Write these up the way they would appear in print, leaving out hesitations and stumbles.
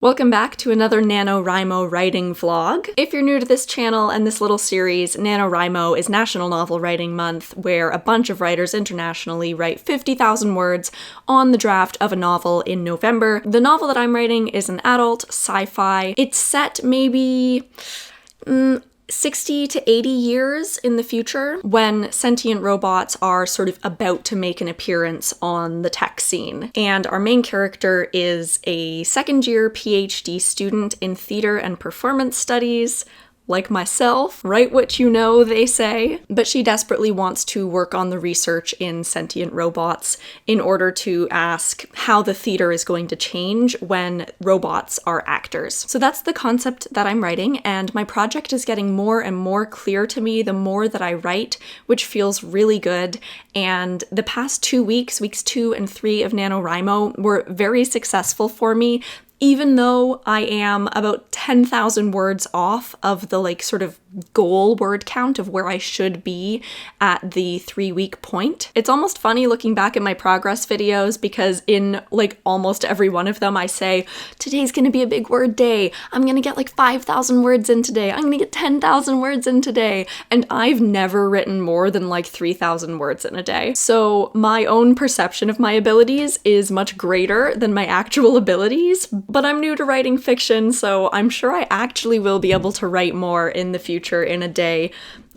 Welcome back to another NaNoWriMo writing vlog. If you're new to this channel and this little series, NaNoWriMo is National Novel Writing Month, where a bunch of writers internationally write 50,000 words on the draft of a novel in November. The novel that I'm writing is an adult sci-fi. It's set maybe 60 to 80 years in the future when sentient robots are sort of about to make an appearance on the tech scene. And our main character is a second-year PhD student in theater and performance studies, like myself, write what you know, they say. But she desperately wants to work on the research in sentient robots in order to ask how the theater is going to change when robots are actors. So that's the concept that I'm writing, and my project is getting more and more clear to me the more that I write, which feels really good. And the past 2 weeks, weeks 2 and 3 of NaNoWriMo, were very successful for me. Even though I am about 10,000 words off of the sort of goal word count of where I should be at the 3-week point. It's almost funny looking back at my progress videos because in almost every one of them I say, today's gonna be a big word day. I'm gonna get 5,000 words in today. I'm gonna get 10,000 words in today. And I've never written more than 3,000 words in a day. So my own perception of my abilities is much greater than my actual abilities. But I'm new to writing fiction, so I'm sure I actually will be able to write more in the future in a day.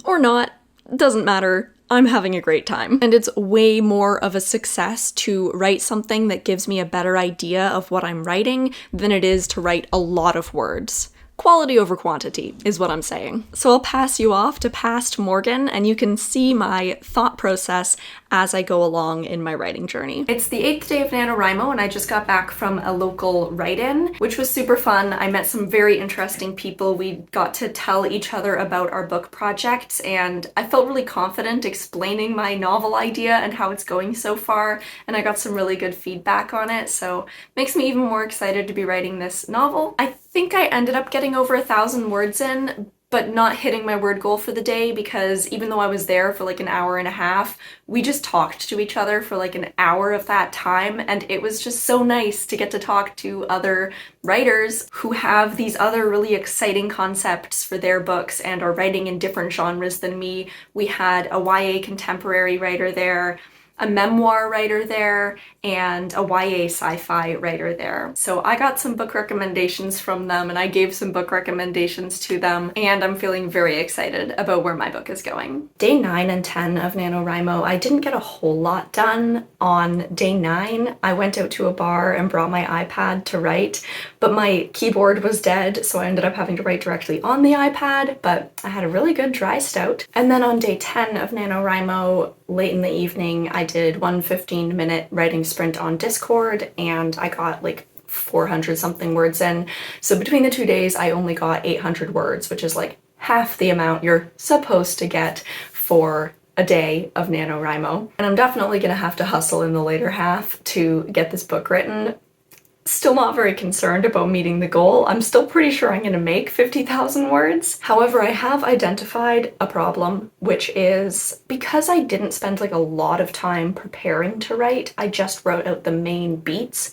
Or not, doesn't matter. I'm having a great time. And it's way more of a success to write something that gives me a better idea of what I'm writing than it is to write a lot of words. Quality over quantity is what I'm saying. So I'll pass you off to Past Morgan, and you can see my thought process as I go along in my writing journey. It's the 8th day of NaNoWriMo, and I just got back from a local write-in, which was super fun. I met some very interesting people. We got to tell each other about our book projects, and I felt really confident explaining my novel idea and how it's going so far, and I got some really good feedback on it, so makes me even more excited to be writing this novel. I think I ended up getting over 1,000 words in, but not hitting my word goal for the day because even though I was there for an hour and a half, we just talked to each other for an hour of that time, and it was just so nice to get to talk to other writers who have these other really exciting concepts for their books and are writing in different genres than me. We had a YA contemporary writer there, a memoir writer there, and a YA sci-fi writer there. So I got some book recommendations from them, and I gave some book recommendations to them, and I'm feeling very excited about where my book is going. Day 9 and 10 of NaNoWriMo, I didn't get a whole lot done. On day 9, I went out to a bar and brought my iPad to write, but my keyboard was dead, so I ended up having to write directly on the iPad, but I had a really good dry stout. And then on day 10 of NaNoWriMo, late in the evening, I did one 15-minute writing sprint on Discord, and I got 400 something words in. So between the 2 days, I only got 800 words, which is half the amount you're supposed to get for a day of NaNoWriMo. And I'm definitely gonna have to hustle in the later half to get this book written. Still not very concerned about meeting the goal. I'm still pretty sure I'm gonna make 50,000 words. However, I have identified a problem, which is because I didn't spend a lot of time preparing to write, I just wrote out the main beats.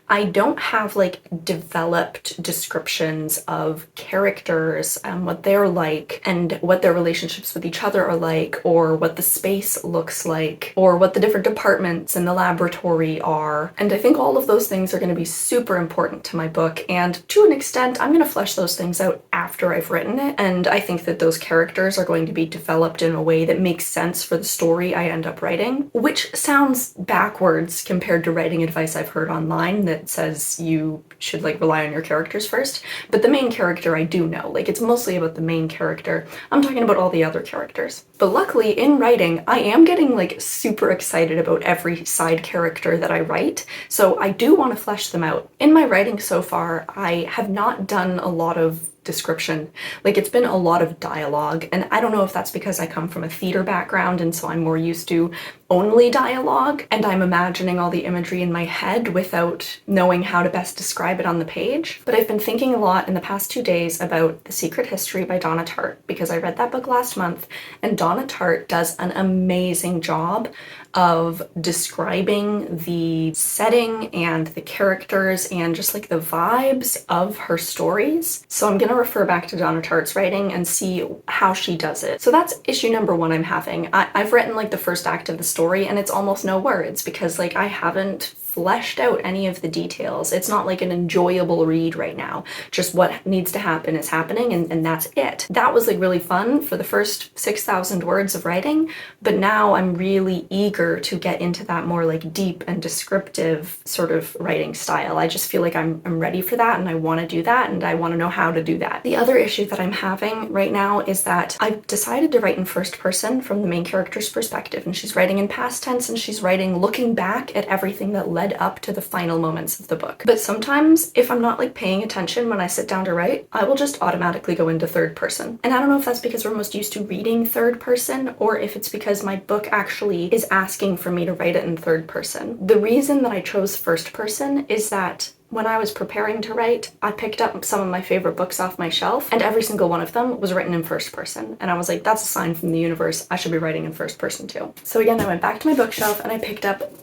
I don't have developed descriptions of characters, what they're like, and what their relationships with each other are like, or what the space looks like, or what the different departments in the laboratory are. And I think all of those things are going to be super important to my book, and to an extent, I'm going to flesh those things out after I've written it, and I think that those characters are going to be developed in a way that makes sense for the story I end up writing, which sounds backwards compared to writing advice I've heard online that says you should rely on your characters first, but the main character I do know. It's mostly about the main character. I'm talking about all the other characters. But luckily, in writing, I am getting super excited about every side character that I write, so I do want to flesh them out. In my writing so far, I have not done a lot of description. It's been a lot of dialogue, and I don't know if that's because I come from a theater background and so I'm more used to only dialogue, and I'm imagining all the imagery in my head without knowing how to best describe it on the page. But I've been thinking a lot in the past 2 days about The Secret History by Donna Tartt, because I read that book last month, and Donna Tartt does an amazing job of describing the setting and the characters and just like the vibes of her stories. So I'm gonna refer back to Donna Tartt's writing and see how she does it. So that's issue number one I'm having. I've written like the first act of the story and it's almost no words because like I haven't fleshed out any of the details. It's not like an enjoyable read right now. Just what needs to happen is happening and that's it. That was like really fun for the first 6,000 words of writing, but now I'm really eager to get into that more like deep and descriptive sort of writing style. I just feel like I'm ready for that and I want to do that and I want to know how to do that. The other issue that I'm having right now is that I've decided to write in first person from the main character's perspective, and she's writing in past tense and she's writing looking back at everything that led up to the final moments of the book. But sometimes if I'm not like paying attention when I sit down to write, I will just automatically go into third person. And I don't know if that's because we're most used to reading third person or if it's because my book actually is asking for me to write it in third person. The reason that I chose first person is that when I was preparing to write, I picked up some of my favorite books off my shelf and every single one of them was written in first person. And I was like, that's a sign from the universe. I should be writing in first person too. So again, I went back to my bookshelf and I picked up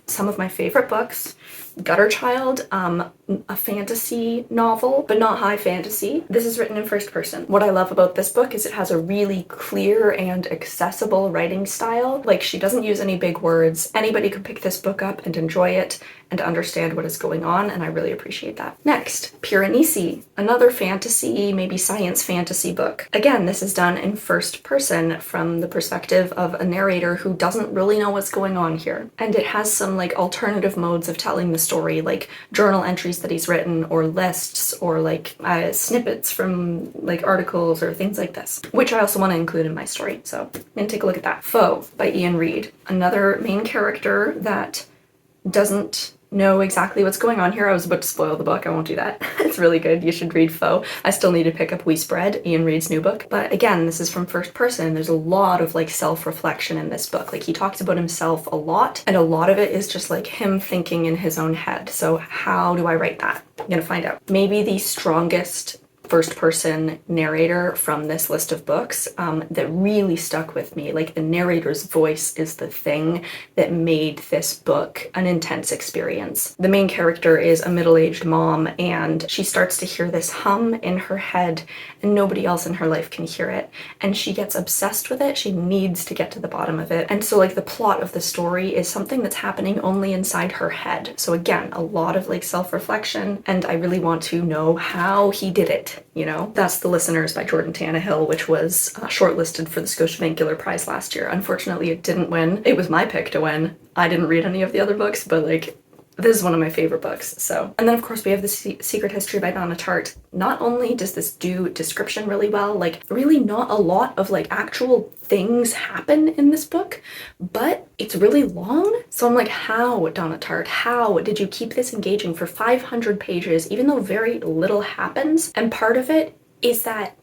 some of my favorite books. Gutter Child, a fantasy novel, but not high fantasy. This is written in first person. What I love about this book is it has a really clear and accessible writing style. Like, she doesn't use any big words. Anybody could pick this book up and enjoy it and understand what is going on, and I really appreciate that. Next, Piranesi, another fantasy, maybe science fantasy book. Again, this is done in first person from the perspective of a narrator who doesn't really know what's going on here. And it has some like alternative modes of telling the story, like journal entries that he's written or lists or like snippets from like articles or things like this, which I also want to include in my story. So I'm gonna take a look at that. Foe by Ian Reid, another main character that doesn't know exactly what's going on here. I was about to spoil the book. I won't do that. It's really good. You should read Foe. I still need to pick up We Spread, Ian Reid's new book. But again, this is from first person. There's a lot of like self-reflection in this book. Like, he talks about himself a lot, and a lot of it is just like him thinking in his own head. So how do I write that? I'm gonna find out. Maybe the strongest first person narrator from this list of books that really stuck with me. Like, the narrator's voice is the thing that made this book an intense experience. The main character is a middle-aged mom and she starts to hear this hum in her head and nobody else in her life can hear it, and she gets obsessed with it. She needs to get to the bottom of it. And so like the plot of the story is something that's happening only inside her head. So again, a lot of like self-reflection, and I really want to know how he did it. You know, that's The Listeners by Jordan Tannehill, which was shortlisted for the Scotiabank Giller Prize last year. Unfortunately, it didn't win. It was my pick to win. I didn't read any of the other books, but like, this is one of my favorite books. So, and then of course we have The Secret History by Donna Tartt. Not only does this do description really well, like really not a lot of like actual things happen in this book, but it's really long. So I'm like, how, Donna Tartt, how did you keep this engaging for 500 pages, even though very little happens? And part of it is that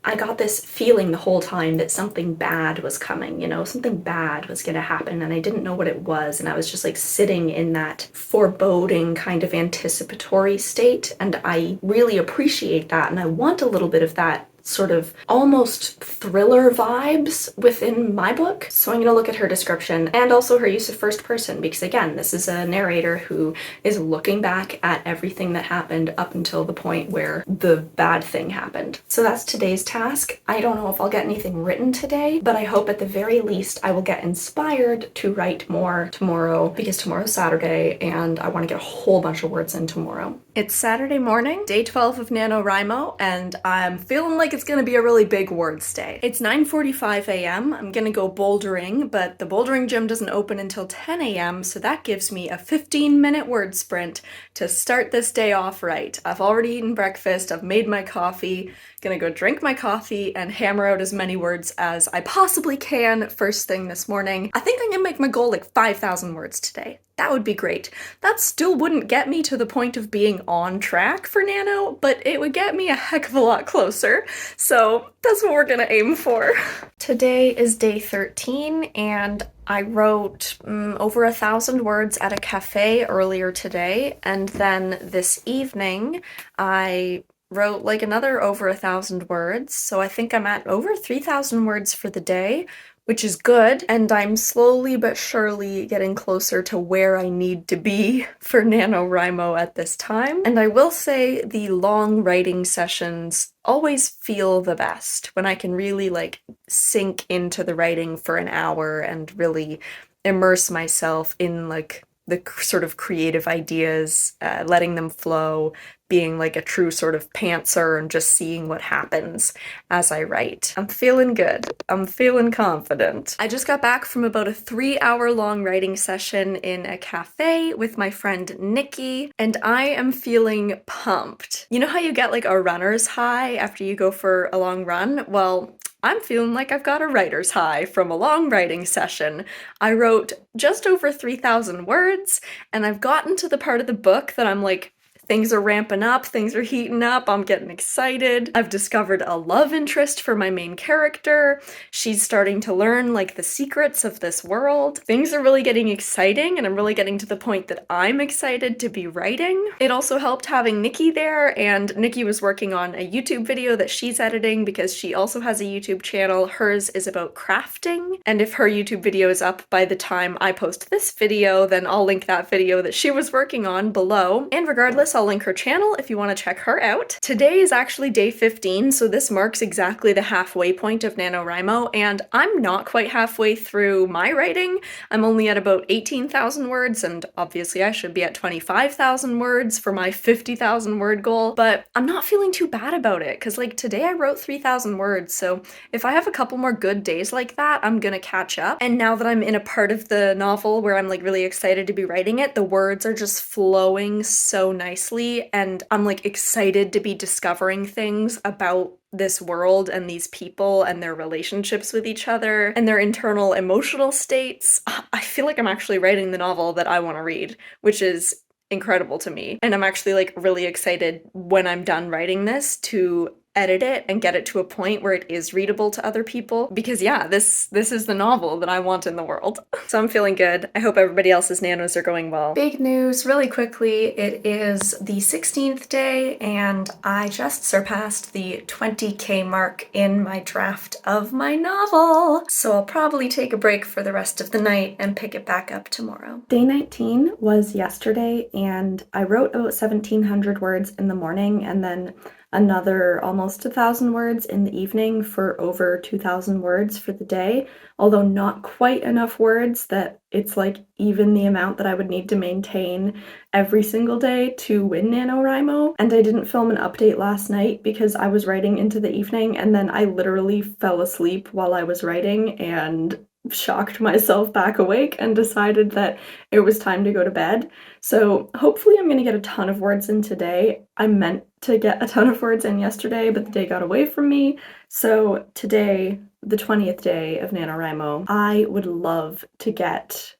I got this feeling the whole time that something bad was coming, you know, something bad was gonna happen, and I didn't know what it was, and I was just like sitting in that foreboding kind of anticipatory state, and I really appreciate that, and I want a little bit of that sort of almost thriller vibes within my book. So I'm gonna look at her description and also her use of first person, because again, this is a narrator who is looking back at everything that happened up until the point where the bad thing happened. So that's today's task. I don't know if I'll get anything written today, but I hope at the very least I will get inspired to write more tomorrow, because tomorrow's Saturday and I want to get a whole bunch of words in tomorrow. It's Saturday morning, day 12 of NaNoWriMo, and I'm feeling like it's gonna be a really big words day. It's 9:45 a.m. I'm gonna go bouldering, but the bouldering gym doesn't open until 10 a.m., so that gives me a 15-minute word sprint to start this day off right. I've already eaten breakfast, I've made my coffee, gonna go drink my coffee and hammer out as many words as I possibly can first thing this morning. I think I'm gonna make my goal like 5,000 words today. That would be great. That still wouldn't get me to the point of being on track for Nano, but it would get me a heck of a lot closer. So that's what we're gonna aim for. Today is day 13 and I wrote over 1,000 words at a cafe earlier today, and then this evening I wrote like another over 1,000 words, so I think I'm at over 3,000 words for the day, which is good, and I'm slowly but surely getting closer to where I need to be for NaNoWriMo at this time. And I will say the long writing sessions always feel the best when I can really like sink into the writing for an hour and really immerse myself in like the sort of creative ideas, letting them flow, being like a true sort of pantser and just seeing what happens as I write. I'm feeling good. I'm feeling confident. I just got back from about a 3-hour long writing session in a cafe with my friend Nikki, and I am feeling pumped. You know how you get like a runner's high after you go for a long run? Well, I'm feeling like I've got a writer's high from a long writing session. I wrote just over 3,000 words, and I've gotten to the part of the book that I'm like, things are ramping up, things are heating up, I'm getting excited. I've discovered a love interest for my main character. She's starting to learn like the secrets of this world. Things are really getting exciting, and I'm really getting to the point that I'm excited to be writing. It also helped having Nikki there, and Nikki was working on a YouTube video that she's editing because she also has a YouTube channel. Hers is about crafting, and if her YouTube video is up by the time I post this video, then I'll link that video that she was working on below. And regardless, I'll link her channel if you want to check her out. Today is actually day 15, so this marks exactly the halfway point of NaNoWriMo, and I'm not quite halfway through my writing. I'm only at about 18,000 words, and obviously I should be at 25,000 words for my 50,000 word goal, but I'm not feeling too bad about it, because like today I wrote 3,000 words, so if I have a couple more good days like that, I'm gonna catch up. And now that I'm in a part of the novel where I'm like really excited to be writing it, the words are just flowing so nicely, and I'm like excited to be discovering things about this world and these people and their relationships with each other and their internal emotional states. I feel like I'm actually writing the novel that I want to read, which is incredible to me. And I'm actually like really excited when I'm done writing this to edit it and get it to a point where it is readable to other people, because yeah, this is the novel that I want in the world. So I'm feeling good. I hope everybody else's nanos are going well. Big news, really quickly, it is the 16th day and I just surpassed the 20k mark in my draft of my novel. So I'll probably take a break for the rest of the night and pick it back up tomorrow. Day 19 was yesterday and I wrote about 1,700 words in the morning and then another almost 1,000 words in the evening for over 2,000 words for the day, although not quite enough words that it's like even the amount that I would need to maintain every single day to win NaNoWriMo. And I didn't film an update last night because I was writing into the evening and then I literally fell asleep while I was writing and shocked myself back awake and decided that it was time to go to bed. So hopefully I'm gonna get a ton of words in today. I meant to get a ton of words in yesterday, but the day got away from me. So today, the 20th day of NaNoWriMo, I would love to get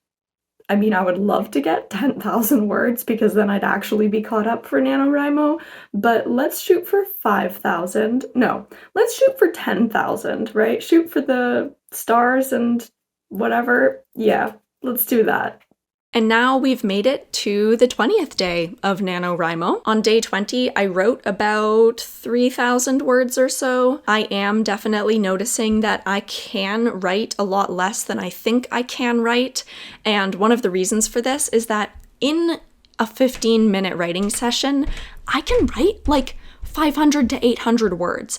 10,000 words because then I'd actually be caught up for NaNoWriMo, but let's shoot for 5,000. No, let's shoot for 10,000, right? Shoot for the stars and whatever. Yeah, let's do that. And now we've made it to the 20th day of NaNoWriMo. On day 20, I wrote about 3,000 words or so. I am definitely noticing that I can write a lot less than I think I can write, and one of the reasons for this is that in a 15-minute writing session, I can write like 500 to 800 words,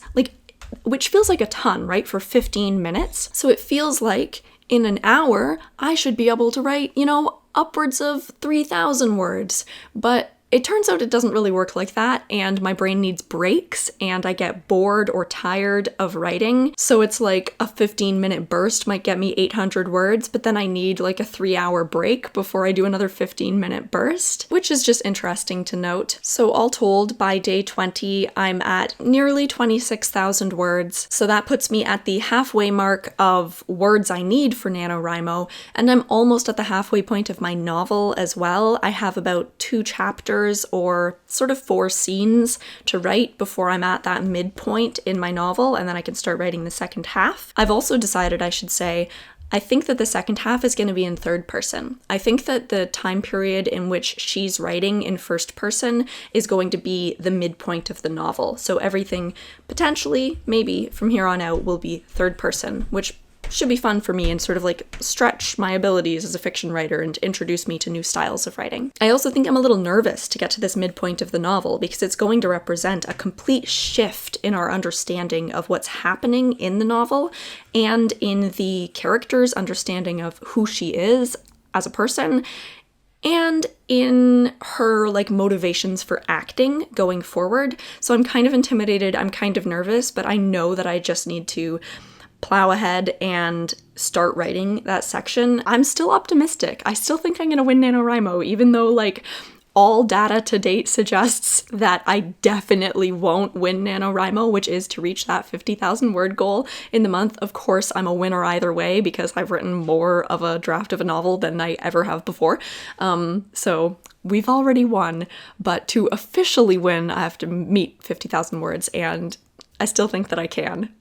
which feels like a ton, right, for 15 minutes. So it feels like in an hour, I should be able to write, upwards of 3,000 words, but it turns out it doesn't really work like that, and my brain needs breaks, and I get bored or tired of writing, so it's like a 15-minute burst might get me 800 words, but then I need like a 3-hour break before I do another 15-minute burst, which is just interesting to note. So all told, by day 20, I'm at nearly 26,000 words, so that puts me at the halfway mark of words I need for NaNoWriMo, and I'm almost at the halfway point of my novel as well. I have about 2 chapters or sort of 4 scenes to write before I'm at that midpoint in my novel, and then I can start writing the second half. I've also decided, I should say, I think that the second half is going to be in third person. I think that the time period in which she's writing in first person is going to be the midpoint of the novel. So everything potentially, maybe, from here on out will be third person, which Should be fun for me and sort of like stretch my abilities as a fiction writer and introduce me to new styles of writing. I also think I'm a little nervous to get to this midpoint of the novel because it's going to represent a complete shift in our understanding of what's happening in the novel and in the character's understanding of who she is as a person, and in her like motivations for acting going forward. So I'm kind of intimidated, I'm kind of nervous, but I know that I just need to plow ahead and start writing that section. I'm still optimistic. I still think I'm gonna win NaNoWriMo, even though like all data to date suggests that I definitely won't win NaNoWriMo, which is to reach that 50,000 word goal in the month. Of course, I'm a winner either way because I've written more of a draft of a novel than I ever have before. So we've already won, but to officially win, I have to meet 50,000 words, and I still think that I can.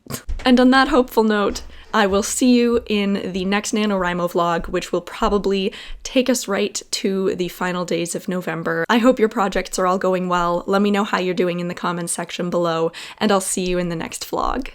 And on that hopeful note, I will see you in the next NaNoWriMo vlog, which will probably take us right to the final days of November. I hope your projects are all going well. Let me know how you're doing in the comments section below, and I'll see you in the next vlog.